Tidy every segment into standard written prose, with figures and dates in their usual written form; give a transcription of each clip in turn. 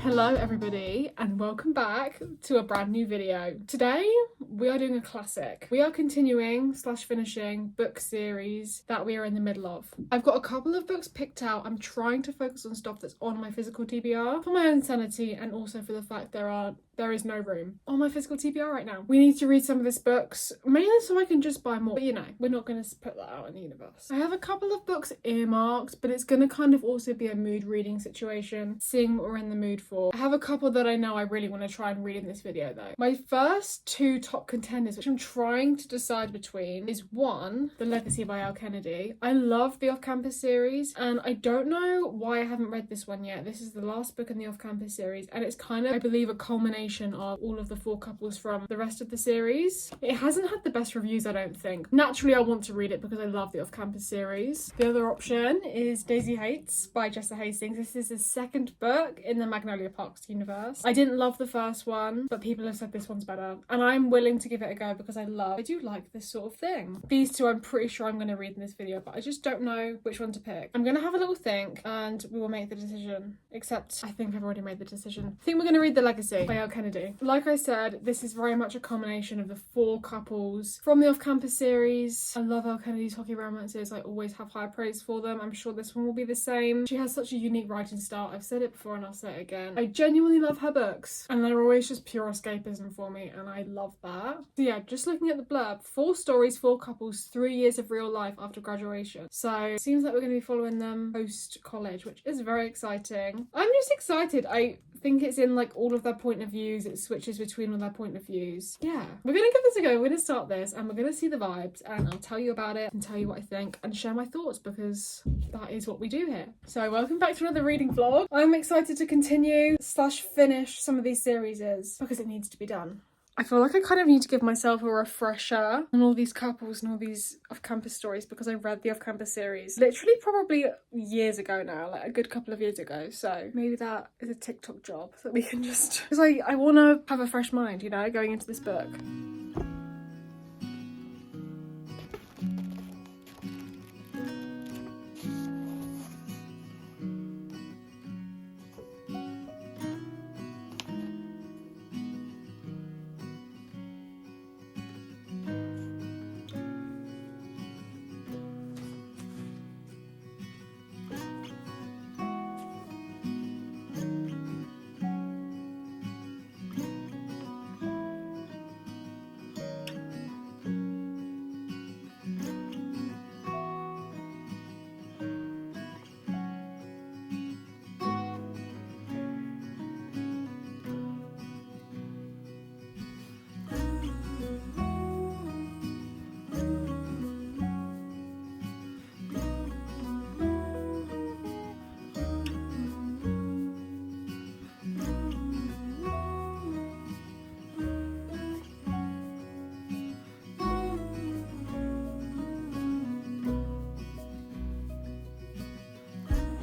Hello everybody and welcome back to a brand new video. Today we are doing a classic. We are continuing / finishing book series that we are in the middle of. I've got a couple of books picked out. I'm trying to focus on stuff that's on my physical TBR for my own sanity and also for the fact there is no room on my physical TBR right now. We need to read some of these books, mainly so I can just buy more. But you know, we're not going to put that out in the universe. I have a couple of books earmarked, but it's going to kind of also be a mood reading situation, seeing what we're in the mood for. I have a couple that I know I really want to try and read in this video though. My first two top contenders, which I'm trying to decide between, is one, The Legacy by Elle Kennedy. I love the Off-Campus series, and I don't know why I haven't read this one yet. This is the last book in the Off-Campus series, and it's kind of, I believe, a culmination of all of the four couples from the rest of the series. It hasn't had the best reviews, I don't think. Naturally, I want to read it because I love the Off-Campus series. The other option is Daisy Hates by Jessa Hastings. This is the second book in the Magnolia Parks universe. I didn't love the first one, but people have said this one's better, and I'm willing to give it a go because I do like this sort of thing. These two I'm pretty sure I'm going to read in this video, but I just don't know which one to pick. I'm going to have a little think and we will make the decision, except I think I've already made the decision. I think we're going to read The Legacy by Elle Kennedy. Like I said, this is very much a combination of the four couples from the Off-Campus series. I love Elle Kennedy's hockey romances. I always have high praise for them. I'm sure this one will be the same. She has such a unique writing style. I've said it before and I'll say it again. I genuinely love her books, and they're always just pure escapism for me, and I love that. So yeah, just looking at the blurb, 4 stories, 4 couples, 3 years of real life after graduation. So it seems like we're going to be following them post-college, which is very exciting. I'm just excited. I think it's in like all of their point of views. It switches between all their point of views. Yeah, we're gonna give this a go. We're gonna start this and we're gonna see the vibes, and I'll tell you about it and tell you what I think and share my thoughts because that is what we do here. So welcome back to another reading vlog. I'm excited to continue / finish some of these series because it needs to be done. I feel like I kind of need to give myself a refresher on all these couples and all these off-campus stories because I read the off-campus series literally probably years ago now, like a good couple of years ago. So maybe that is a TikTok job that we can just... Because I want to have a fresh mind, you know, going into this book.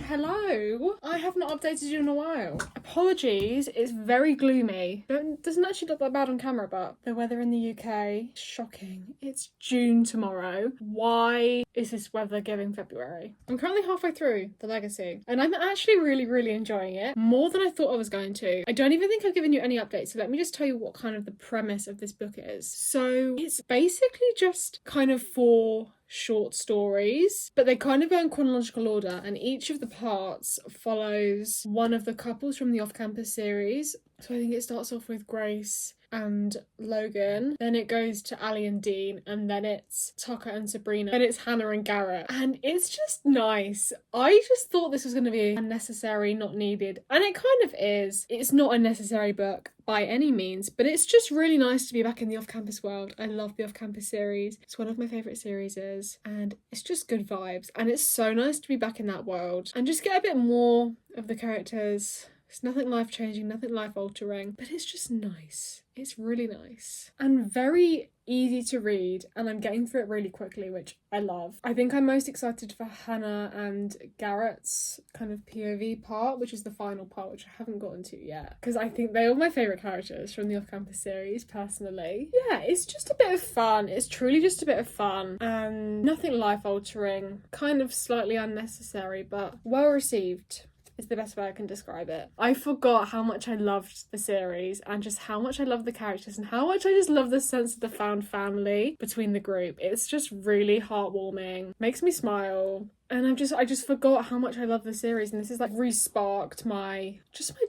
Hello, I have not updated you in a while. Apologies, it's very gloomy. It doesn't actually look that bad on camera, but the weather in the UK, shocking. It's June tomorrow. Why is this weather giving February? I'm currently halfway through The Legacy, and I'm actually really enjoying it. More than I thought I was going to. I don't even think I've given you any updates, so let me just tell you what kind of the premise of this book is. So it's basically just kind of 4 short stories, but they kind of go in chronological order, and each of the parts follows one of the couples from the Off-Campus series. So I think it starts off with Grace and Logan, then it goes to Ali and Dean, and then it's Tucker and Sabrina, then it's Hannah and Garrett, and it's just nice. I just thought this was going to be unnecessary, not needed, and it kind of is. It's not a necessary book by any means, but it's just really nice to be back in the Off-Campus world. I love the Off-Campus series. It's one of my favourite series, and it's just good vibes, and it's so nice to be back in that world and just get a bit more of the characters. It's nothing life-changing, nothing life-altering, but it's just nice. It's really nice and very easy to read, and I'm getting through it really quickly, which I love. I think I'm most excited for Hannah and Garrett's kind of POV part, which is the final part, which I haven't gotten to yet, because I think they're all my favourite characters from the Off-Campus series, personally. Yeah, it's just a bit of fun. It's truly just a bit of fun, and nothing life-altering, kind of slightly unnecessary, but well received. is the best way I can describe it. I forgot how much I loved the series and just how much I love the characters and how much I just love the sense of the found family between the group. It's just really heartwarming, makes me smile. And I just forgot how much I love the series, and this has like re-sparked my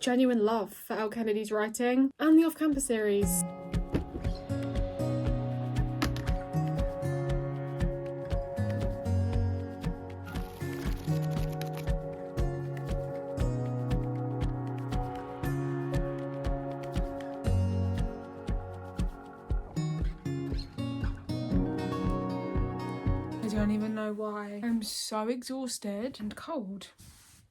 genuine love for Elle Kennedy's writing and the Off-Campus series. I don't even know why. I'm so exhausted and cold.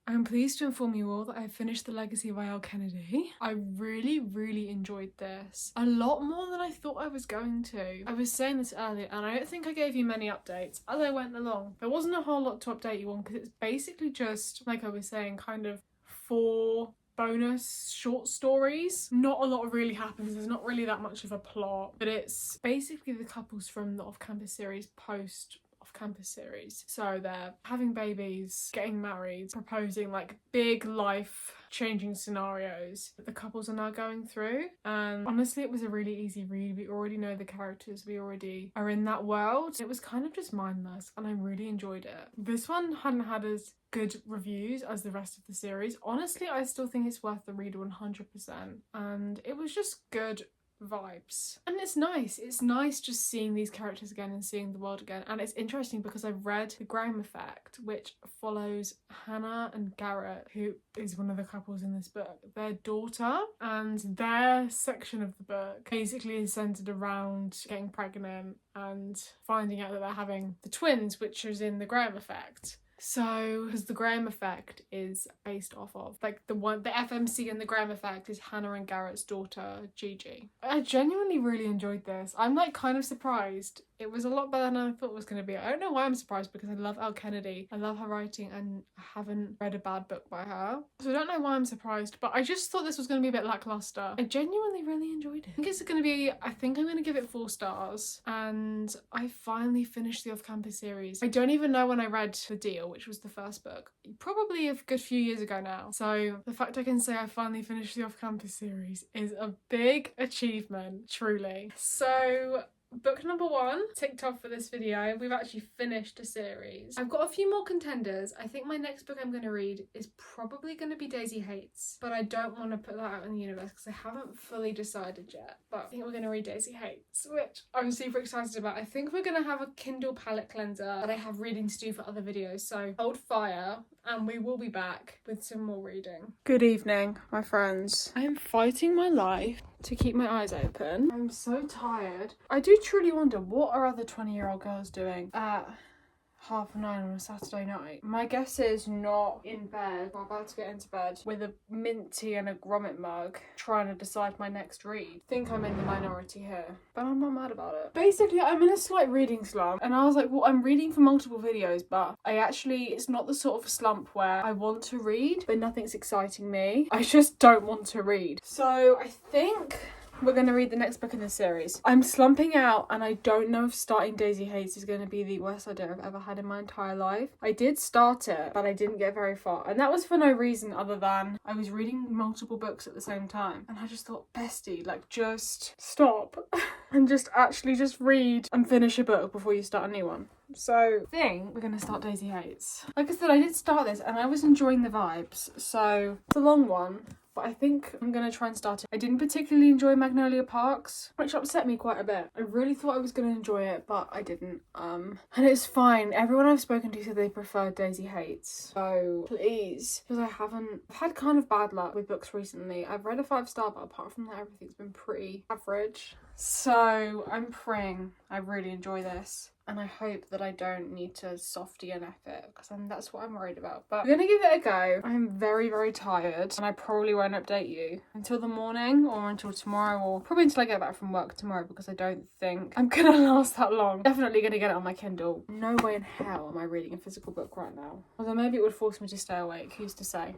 I'm pleased to inform you all that I've finished The Legacy by Elle Kennedy. I really enjoyed this. A lot more than I thought I was going to. I was saying this earlier and I don't think I gave you many updates as I went along. There wasn't a whole lot to update you on because it's basically just, like I was saying, kind of 4 bonus short stories. Not a lot really happens, there's not really that much of a plot, but it's basically the couples from the Off-Campus series post Off-Campus series. So they're having babies, getting married, proposing, like big life changing scenarios that the couples are now going through. And honestly, it was a really easy read. We already know the characters, we already are in that world. It was kind of just mindless and I really enjoyed it. This one hadn't had as good reviews as the rest of the series. Honestly, I still think it's worth the read 100%, and it was just good vibes. And it's nice just seeing these characters again and seeing the world again. And it's interesting because I've read The Graham Effect, which follows Hannah and Garrett, who is one of the couples in this book, their daughter, and their section of the book basically is centered around getting pregnant and finding out that they're having the twins, which is in The Graham Effect. So, because The Graham Effect is based off of, like, the FMC in The Graham Effect is Hannah and Garrett's daughter, Gigi. I genuinely really enjoyed this. I'm, like, kind of surprised. It was a lot better than I thought it was going to be. I don't know why I'm surprised because I love Elle Kennedy. I love her writing and I haven't read a bad book by her. So I don't know why I'm surprised, but I just thought this was going to be a bit lackluster. I genuinely really enjoyed it. I think I'm going to give it 4 stars. And I finally finished the Off-Campus series. I don't even know when I read The Deal, which was the first book. Probably a good few years ago now. So the fact I can say I finally finished the Off-Campus series is a big achievement, truly. So book number 1 ticked off for this video. We've actually finished a series. I've got a few more contenders. I think my next book I'm going to read is probably going to be Daisy Hates, but I don't want to put that out in the universe because I haven't fully decided yet. But I think we're going to read Daisy Hates, which I'm super excited about. I think we're going to have a Kindle palette cleanser that I have reading to do for other videos, so hold fire and we will be back with some more reading. Good evening, my friends. I am fighting my life to keep my eyes open. I'm so tired. I do truly wonder, what are other 20-year-old girls doing at 9:30 on a Saturday night? My guess is not in bed, or about to get into bed, with a mint tea and a grommet mug, trying to decide my next read. I think I'm in the minority here, but I'm not mad about it. Basically, I'm in a slight reading slump, and I was like, well, I'm reading for multiple videos, but it's not the sort of slump where I want to read, but nothing's exciting me. I just don't want to read. So I think we're going to read the next book in this series. I'm slumping out and I don't know if starting Daisy Hates is going to be the worst idea I've ever had in my entire life. I did start it, but I didn't get very far. And that was for no reason other than I was reading multiple books at the same time. And I just thought, bestie, like, just stop and just read and finish a book before you start a new one. So I think we're going to start Daisy Hates. Like I said, I did start this and I was enjoying the vibes. So it's a long one, but I think I'm going to try and start it. I didn't particularly enjoy Magnolia Parks, which upset me quite a bit. I really thought I was going to enjoy it, but I didn't. And it's fine. Everyone I've spoken to said they preferred Daisy Hates. So please, because I've had kind of bad luck with books recently. I've read a 5-star, but apart from that, everything's been pretty average. So I'm praying I really enjoy this. And I hope that I don't need to softy and F it, because that's what I'm worried about. But we're going to give it a go. I'm very, very tired, and I probably won't update you until the morning or until tomorrow, or probably until I get back from work tomorrow, because I don't think I'm going to last that long. Definitely going to get it on my Kindle. No way in hell am I reading a physical book right now. Although maybe it would force me to stay awake, who's to say?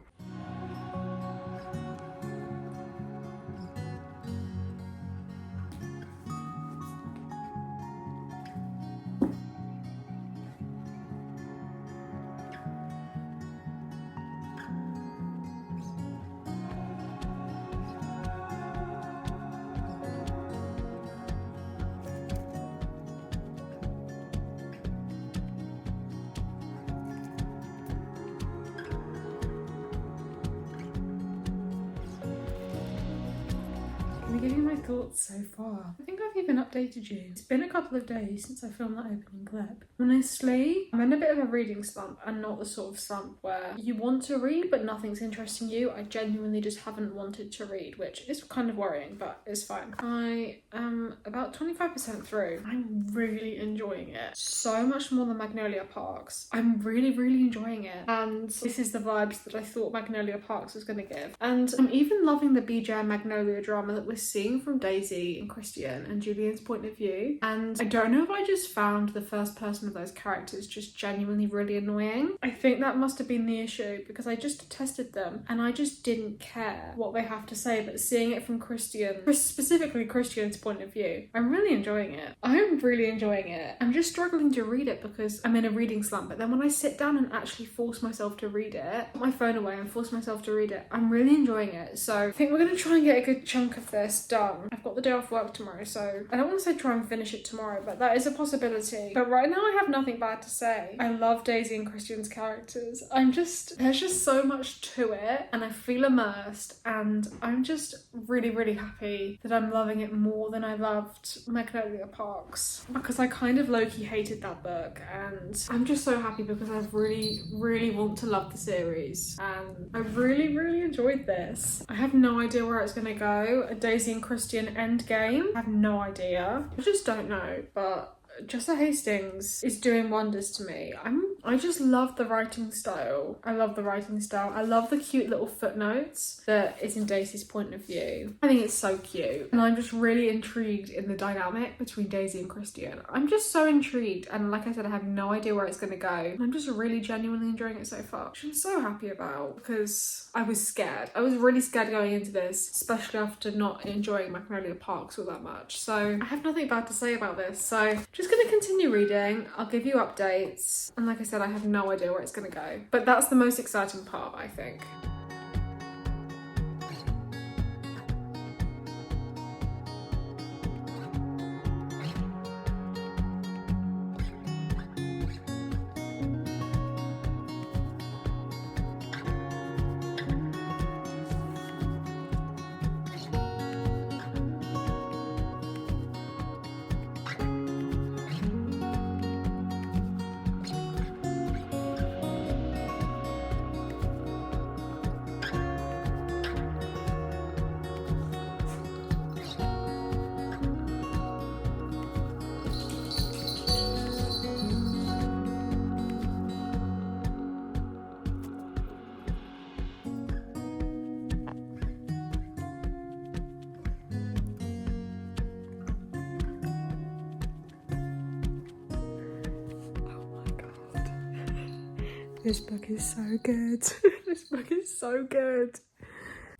give you my thoughts so far. I think I've even updated you. It's been a couple of days since I filmed that opening clip. Honestly, I'm in a bit of a reading slump, and not the sort of slump where you want to read but nothing's interesting you. I genuinely just haven't wanted to read, which is kind of worrying, but it's fine. I am about 25% through. I'm really enjoying it. So much more than Magnolia Parks. I'm really enjoying it. And this is the vibes that I thought Magnolia Parks was going to give. And I'm even loving the BJ and Magnolia drama that we're seeing from Daisy and Christian and Julian's point of view. And I don't know if I just found the first person of those characters just genuinely really annoying. I think that must have been the issue, because I just tested them and I just didn't care what they have to say, but seeing it from specifically Christian's point of view, I'm really enjoying it. I'm really enjoying it. I'm just struggling to read it because I'm in a reading slump, but then when I sit down and actually force myself to read it, put my phone away and force myself to read it, I'm really enjoying it. So I think we're going to try and get a good chunk of this done. I've got the day off work tomorrow, so I don't want to say try and finish it tomorrow, but that is a possibility. But right now I have nothing bad to say. I love Daisy and Christian's characters. There's just so much to it, and I feel immersed, and I'm just really happy that I'm loving it more than I loved Magnolia Parks, because I kind of low-key hated that book, and I'm just so happy because I really want to love the series, and I really enjoyed this. I have no idea where it's gonna go. A Daisy and Christian endgame? I have no idea. I just don't know, but Jessa Hastings is doing wonders to me. I just love the writing style. I love the cute little footnotes that is in Daisy's point of view. I think it's so cute. And I'm just really intrigued in the dynamic between Daisy and Christian. I'm just so intrigued. And like I said, I have no idea where it's going to go. And I'm just really genuinely enjoying it so far, which I'm so happy about, because I was scared. I was really scared going into this, especially after not enjoying Magnolia Parks all that much. So I have nothing bad to say about this. So just going to continue reading. I'll give you updates. And like I said, I have no idea where it's going to go. But that's the most exciting part, I think. This book is so good. This book is so good.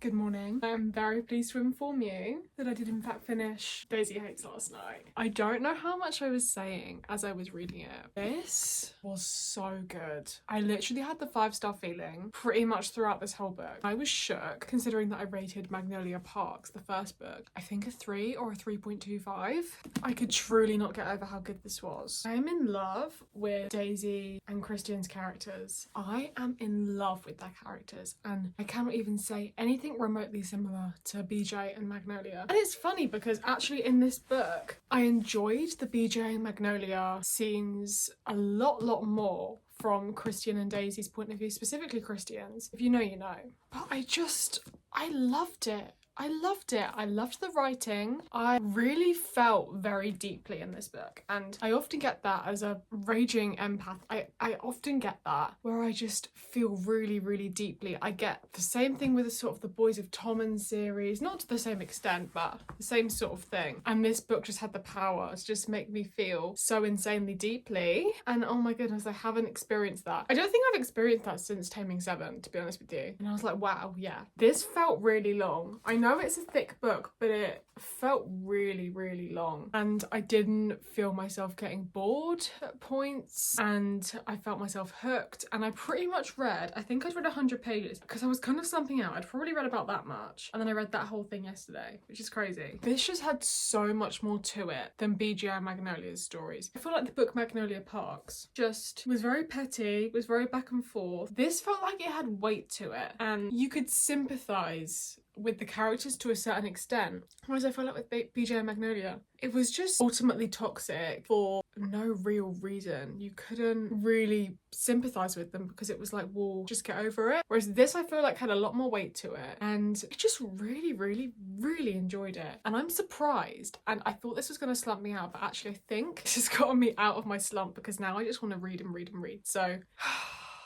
Good morning. I am very pleased to inform you that I did in fact finish Daisy Hates last night. I don't know how much I was saying as I was reading it. This was so good. I literally had the 5-star feeling pretty much throughout this whole book. I was shook considering that I rated Magnolia Parks, the first book, I think a 3 or a 3.25. I could truly not get over how good this was. I am in love with Daisy and Christian's characters. I am in love with their characters, and I cannot even say anything remotely similar to BJ and Magnolia. And it's funny because actually in this book I enjoyed the BJ and Magnolia scenes a lot more from Christian and Daisy's point of view, specifically Christian's. If you know, you know. But I loved it. I loved it. I loved the writing. I really felt very deeply in this book, and I often get that as a raging empath. I often get that where I just feel really deeply. I get the same thing with the sort of the Boys of Tommen series, not to the same extent, but the same sort of thing. And this book just had the power to just make me feel so insanely deeply. And oh my goodness, I haven't experienced that. I don't think I've experienced that since Taming 7, to be honest with you. And I was like, wow, yeah. This felt really long. I know it's a thick book, but it felt really long, and I didn't feel myself getting bored at points, and I felt myself hooked. And I pretty much read, I think I'd read 100 pages because I was kind of slumping out. I'd probably read about that much, and then I read that whole thing yesterday, which is crazy. This just had so much more to it than BJ and Magnolia's stories. I feel like the book Magnolia Parks just was very petty, was very back and forth. This felt like it had weight to it, and you could sympathise with the characters to a certain extent. Whereas I felt like with BJ and Magnolia, it was just ultimately toxic for no real reason. You couldn't really sympathise with them because it was like, well, just get over it. Whereas this, I feel like, had a lot more weight to it. And I just really, really, really enjoyed it. And I'm surprised. And I thought this was going to slump me out, but actually I think this has gotten me out of my slump because now I just want to read and read and read. So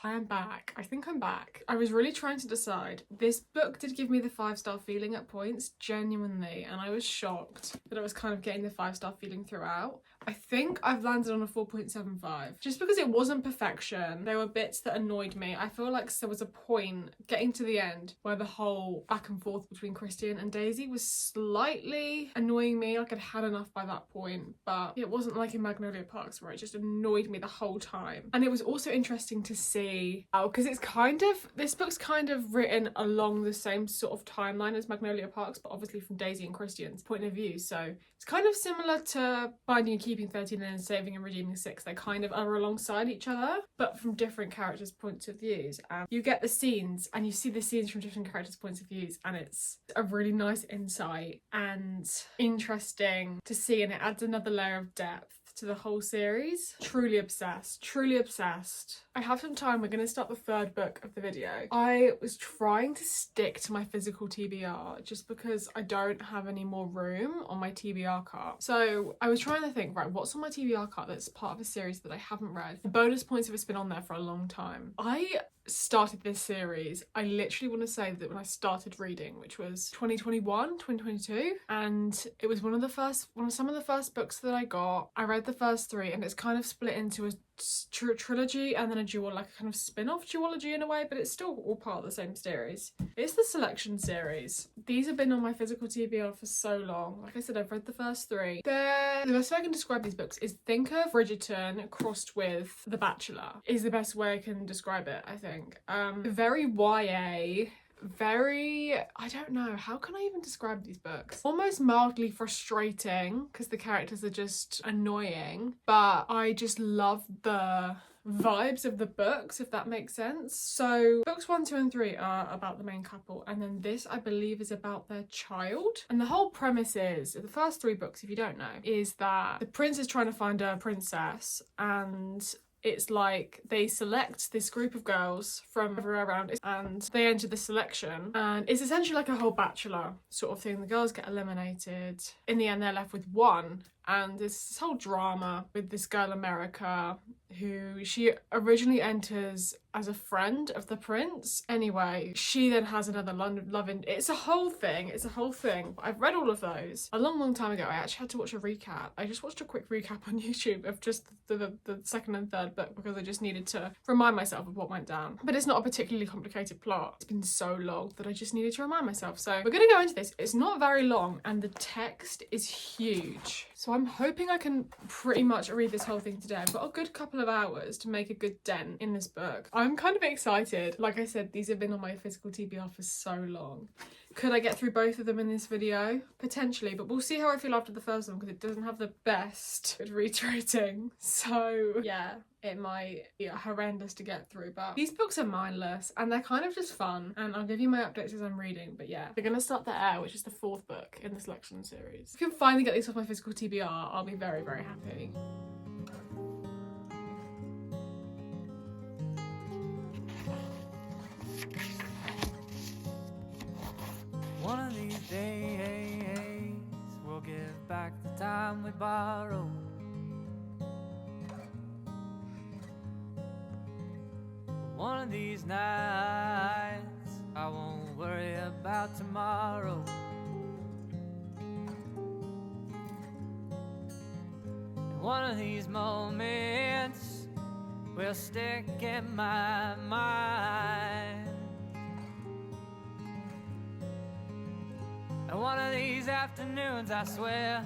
I am back. I think I'm back. I was really trying to decide. This book did give me the 5-star feeling at points, genuinely, and I was shocked that I was kind of getting the 5-star feeling throughout. I think I've landed on a 4.75 just because it wasn't perfection. There were bits that annoyed me. I feel like there was a point getting to the end where the whole back and forth between Christian and Daisy was slightly annoying me. Like I'd had enough by that point, but it wasn't like in Magnolia Parks where it just annoyed me the whole time. And it was also interesting to see because this book's kind of written along the same sort of timeline as Magnolia Parks, but obviously from Daisy and Christian's point of view. So it's kind of similar to Finding and Keeping 13 and Saving and Redeeming 6. They kind of are alongside each other, but from different characters' points of views. And you get the scenes and you see the scenes from different characters' points of views, and it's a really nice insight and interesting to see, and it adds another layer of depth to the whole series. Truly obsessed, truly obsessed. I have some time. We're going to start the third book of the video. I was trying to stick to my physical TBR just because I don't have any more room on my TBR cart. So I was trying to think, right, what's on my TBR cart that's part of a series that I haven't read? The bonus points have just been on there for a long time. I started this series, I literally want to say that when I started reading, which was 2022, and it was some of the first books that I got. I read the first 3, and it's kind of split into a trilogy and then a dual, like a kind of spin-off duology in a way, but it's still all part of the same series. It's the Selection series. These have been on my physical TBR for so long. Like I said, I've read the first 3. The best way I can describe these books is think of Bridgerton crossed with The Bachelor is the best way I can describe it, I think. Very YA, very, I don't know, how can I even describe these books? Almost mildly frustrating because the characters are just annoying, but I just love the vibes of the books, if that makes sense. So books 1, 2 and 3 are about the main couple, and then this, I believe, is about their child. And the whole premise is, the first 3 books, if you don't know, is that the prince is trying to find a princess, and it's like they select this group of girls from everywhere around and they enter the selection, and it's essentially like a whole Bachelor sort of thing. The girls get eliminated. In the end, they're left with one, and there's this whole drama with this girl America, who she originally enters as a friend of the prince. Anyway, she then has another love in. It's a whole thing. I've read all of those a long time ago. I actually had to watch a recap. I just watched a quick recap on YouTube of just the second and third book because I just needed to remind myself of what went down. But it's not a particularly complicated plot. It's been so long that I just needed to remind myself. So we're gonna go into this. It's not very long and the text is huge. So I'm hoping I can pretty much read this whole thing today. I've got a good couple of hours to make a good dent in this book. I'm kind of excited. Like I said, these have been on my physical TBR for so long. Could I get through both of them in this video? Potentially, but we'll see how I feel after the first one because it doesn't have the best read rating. So yeah, it might be horrendous to get through, but these books are mindless and they're kind of just fun, and I'll give you my updates as I'm reading. But yeah, we're gonna start The Heir, which is the 4th book in the Selection series. If I can finally get these off my physical TBR, I'll be very, very happy. One of these days, we'll give back the time we borrowed. One of these nights, I won't worry about tomorrow. And one of these moments will stick in my mind. And one of these afternoons, I swear,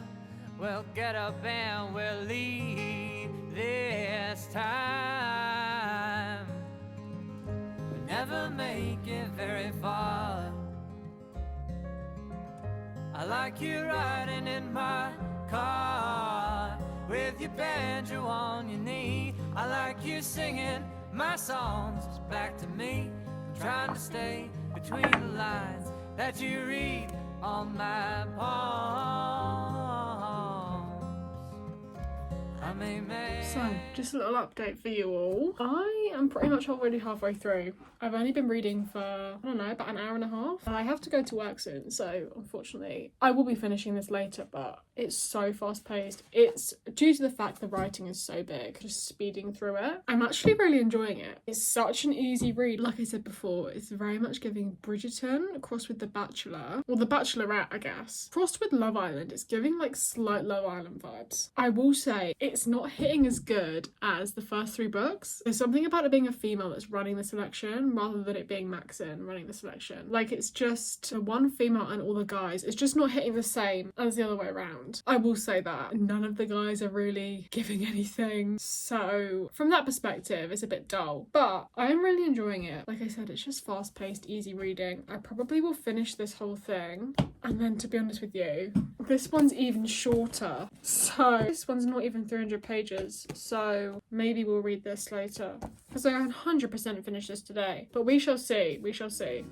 we'll get up and we'll leave this time. We never make it very far. I like you riding in my car with your banjo on your knee. I like you singing my songs back to me. I'm trying to stay between the lines. that you read on my palms. I may make... So, just a little update for you all. I am pretty much already halfway through. I've only been reading for, I don't know, about an hour and a half. I have to go to work soon, so unfortunately, I will be finishing this later, but it's so fast paced. It's due to the fact the writing is so big, just speeding through it. I'm actually really enjoying it. It's such an easy read. Like I said before, it's very much giving Bridgerton crossed with The Bachelor, or The Bachelorette, I guess. Crossed with Love Island. It's giving like slight Love Island vibes. I will say it's not hitting as good as the first 3 books. There's something about it being a female that's running the selection rather than it being Maxine running the selection. Like, it's just one female and all the guys. It's just not hitting the same as the other way around. I will say that none of the guys are really giving anything, so from that perspective it's a bit dull, but I'm really enjoying it. Like I said, it's just fast paced, easy reading. I probably will finish this whole thing, and then, to be honest with you, this one's even shorter, so this one's not even 300 pages, so maybe we'll read this later, because I 100% finish this today, but we shall see, we shall see.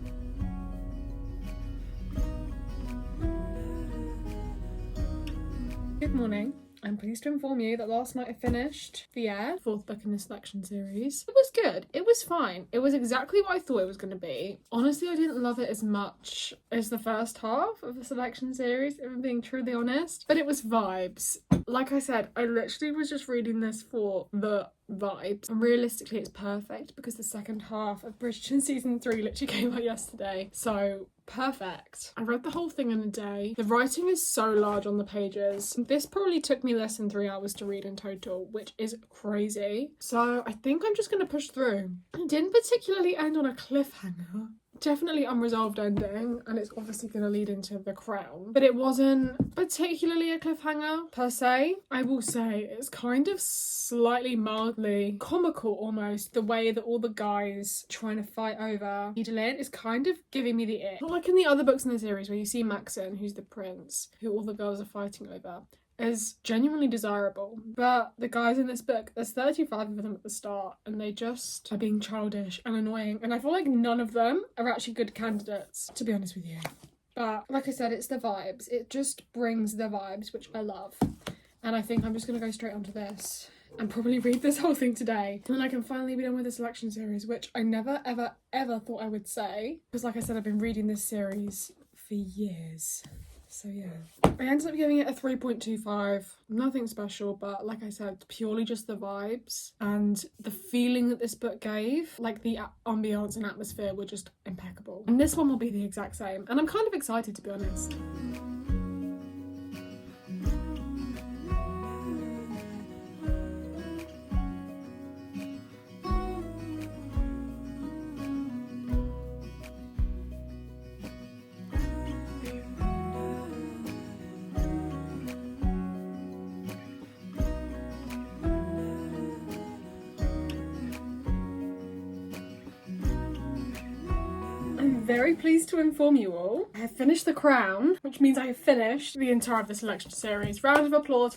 Good morning. I'm pleased to inform you that last night I finished The Heir, 4th book in the selection series. It was good. It was fine. It was exactly what I thought it was going to be. Honestly, I didn't love it as much as the first half of the selection series, if I'm being truly honest. But it was vibes. Like I said, I literally was just reading this for the vibes, and realistically it's perfect because the second half of Bridgerton season 3 literally came out yesterday, so perfect. I read the whole thing in a day. The writing is so large on the pages. This probably took me less than 3 hours to read in total, which is crazy, so I think I'm just going to push through. It didn't particularly end on a cliffhanger. Definitely unresolved ending, and it's obviously going to lead into The Crown, but it wasn't particularly a cliffhanger per se. I will say it's kind of slightly mildly comical almost, the way that all the guys trying to fight over Edelyn is kind of giving me the ick. Not like in the other books in the series where you see Maxine, who's the prince, who all the girls are fighting over, is genuinely desirable, but the guys in this book, there's 35 of them at the start, and they just are being childish and annoying, and I feel like none of them are actually good candidates, to be honest with you. But like I said, it's the vibes. It just brings the vibes, which I love, and I think I'm just gonna go straight onto this and probably read this whole thing today, and then I can finally be done with the selection series, which I never ever thought I would say, because like I said, I've been reading this series for years. So yeah, I ended up giving it a 3.25, nothing special, but like I said, purely just the vibes and the feeling that this book gave, like the ambiance and atmosphere were just impeccable. And this one will be the exact same, and I'm kind of excited, to be honest. Very pleased to inform you all, I have finished The Crown, which means I have finished the entire of the selection series. Round of applause,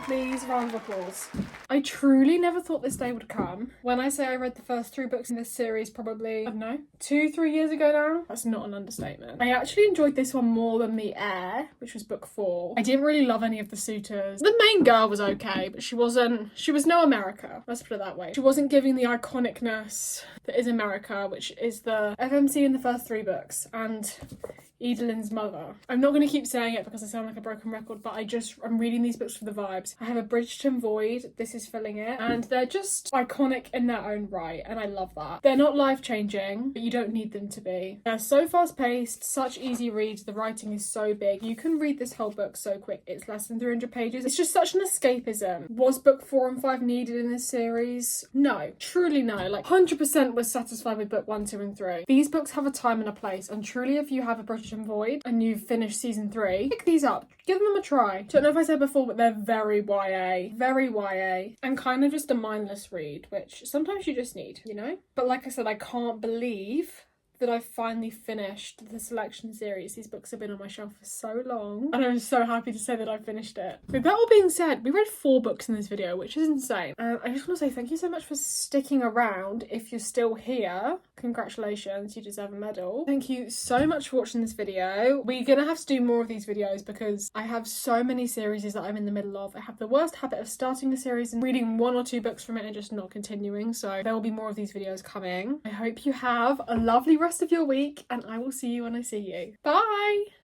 please, round of applause. I truly never thought this day would come. When I say I read the first 3 books in this series probably, I don't know, 2-3 years ago now, that's not an understatement. I actually enjoyed this one more than The Heir, which was book 4. I didn't really love any of the suitors. The main girl was okay, but she was no America, let's put it that way. She wasn't giving the iconicness that is America, which is the FMC in the first 3 books, and Edelyn's mother. I'm not going to keep saying it because I sound like a broken record, but I'm reading these books for the vibes. I have a Bridgerton void, this is filling it, and they're just iconic in their own right, and I love that. They're not life-changing, but you don't need them to be. They're so fast-paced, such easy reads, the writing is so big. You can read this whole book so quick, it's less than 300 pages. It's just such an escapism. Was book 4 and 5 needed in this series? No, truly no. Like 100% was satisfied with book 1, 2 and 3. These books have a time and a place, and truly if you have a Bridgerton void and you've finished season 3, pick these up, give them a try. Don't know if I said before, but they're very YA, and kind of just a mindless read, which sometimes you just need, you know? But like I said, I can't believe that I finally finished the Selection series. These books have been on my shelf for so long, and I'm so happy to say that I finished it. With that all being said, we read 4 books in this video, which is insane. I just want to say thank you so much for sticking around. If you're still here, congratulations, you deserve a medal. Thank you so much for watching this video. We're gonna have to do more of these videos because I have so many series that I'm in the middle of. I have the worst habit of starting a series and reading 1 or 2 books from it and just not continuing, so there will be more of these videos coming. I hope you have a lovely rest of your week, and I will see you when I see you. Bye!